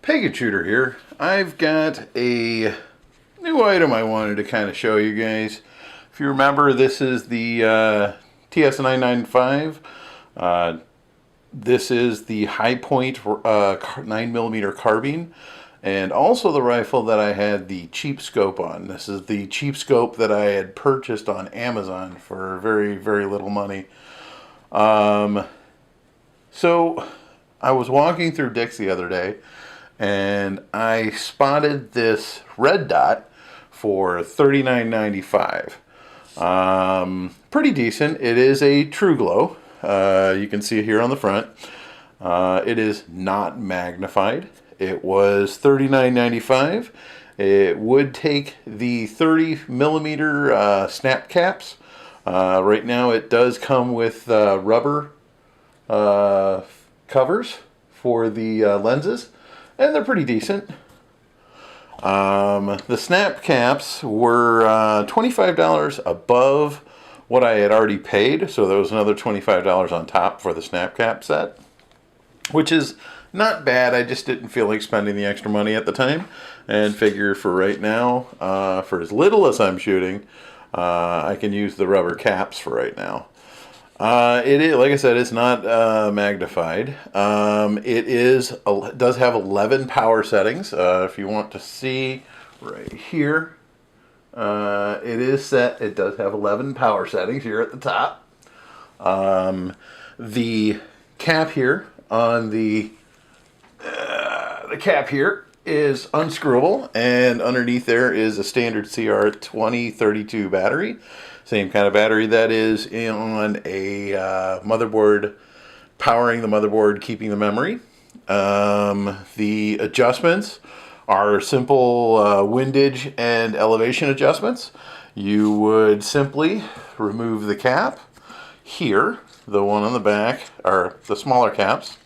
Pagan Shooter here. I've got a new item I wanted to kind of show you guys. If you remember, this is the TS995. This is the high point 9mm carbine, and also the rifle that I had the cheap scope on. This is the cheap scope that I had purchased on Amazon for very, very little money. So I was walking through Dick's the other day, and I spotted this red dot for $39.95. Pretty decent. It is a TruGlo. You can see it here on the front. It is not magnified. It was $39.95. It would take the 30mm snap caps. Right now it does come with rubber covers for the lenses, and they're pretty decent. The snap caps were $25 above what I had already paid, so there was another $25 on top for the snap cap set, which is not bad. I just didn't feel like spending the extra money at the time, and figure for right now, for as little as I'm shooting, I can use the rubber caps for right now. It is, like I said, it's not magnified. It does have 11 power settings. If you want to see right here, it is set. It does have 11 power settings here at the top. The cap here on the cap here is unscrewable, and underneath there is a standard CR2032 battery. Same kind of battery that is on a motherboard, powering the motherboard, keeping the memory. The adjustments are simple windage and elevation adjustments. You would simply remove the cap here, the one on the back, or the smaller caps,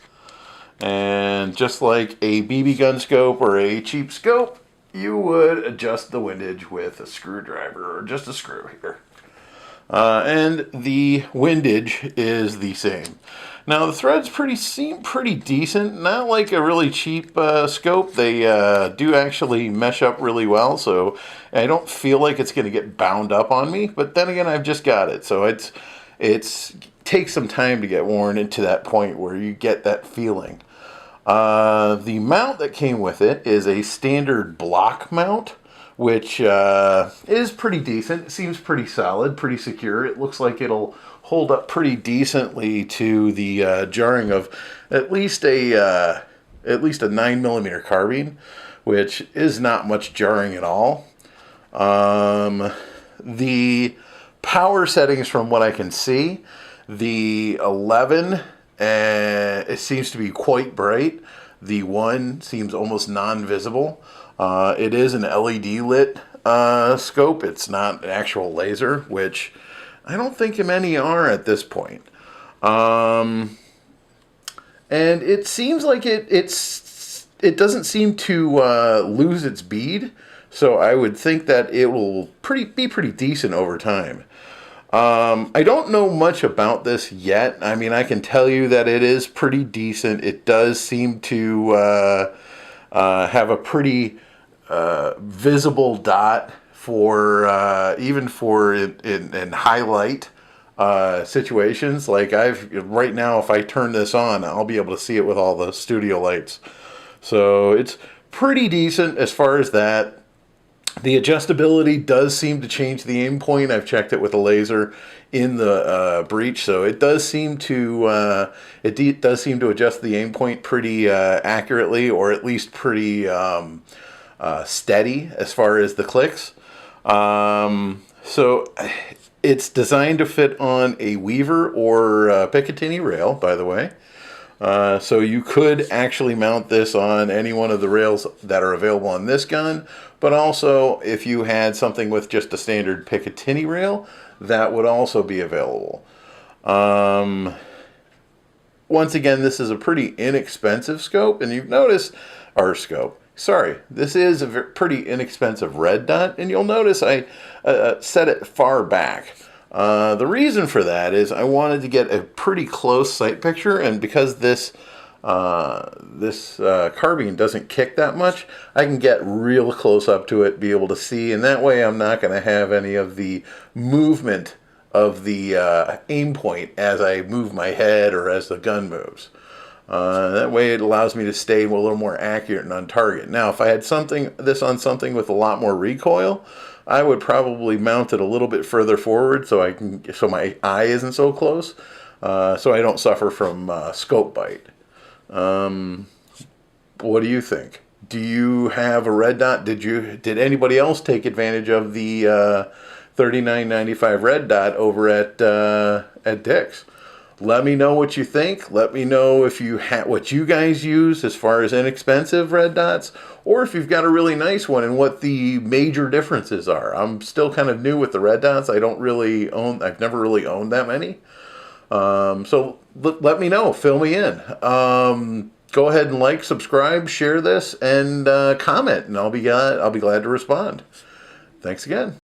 and just like a BB gun scope or a cheap scope, you would adjust the windage with a screwdriver or just a screw here. And the windage is the same. Now the threads seem pretty decent, not like a really cheap scope. They do actually mesh up really well, so I don't feel like it's going to get bound up on me. But then again, I've just got it, so it takes some time to get worn into that point where you get that feeling. The mount that came with it is a standard block mount, which is pretty decent. It seems pretty solid, pretty secure. It looks like it'll hold up pretty decently to the jarring of at least a 9mm carbine, which is not much jarring at all. The power settings, from what I can see, the 11, it seems to be quite bright. The 1 seems almost non-visible. It is an LED lit scope. It's not an actual laser, which I don't think many are at this point. And it seems like it doesn't seem to lose its bead, so I would think that it will be pretty decent over time. I don't know much about this yet. I mean, I can tell you that it is pretty decent. It does seem to have a pretty visible dot for even for in highlight situations. Like right now, if I turn this on, I'll be able to see it with all the studio lights. So it's pretty decent as far as that. The adjustability does seem to change the aim point. I've checked it with a laser in the breech, so it does seem to adjust the aim point pretty accurately, or at least pretty steady as far as the clicks. So it's designed to fit on a Weaver or Picatinny rail, by the way. So you could actually mount this on any one of the rails that are available on this gun, but also if you had something with just a standard Picatinny rail, that would also be available. Once again, this is a pretty inexpensive scope, and you've noticed our scope. Sorry, this is a pretty inexpensive red dot, and you'll notice I set it far back. The reason for that is I wanted to get a pretty close sight picture, and because this this carbine doesn't kick that much, I can get real close up to it, be able to see, and that way I'm not going to have any of the movement of the aim point as I move my head or as the gun moves. That way it allows me to stay a little more accurate and on target. Now, if I had this on something with a lot more recoil, I would probably mount it a little bit further forward so my eye isn't so close, so I don't suffer from scope bite. What do you think? Do you have a red dot? Did anybody else take advantage of the $39.95 red dot over at Dick's? Let me know what you think. Let me know if what you guys use as far as inexpensive red dots, or if you've got a really nice one and what the major differences are. I'm still kind of new with the red dots. I've never really owned that many. So let me know. Fill me in. Go ahead and like, subscribe, share this, and comment, and I'll be glad to respond. Thanks again.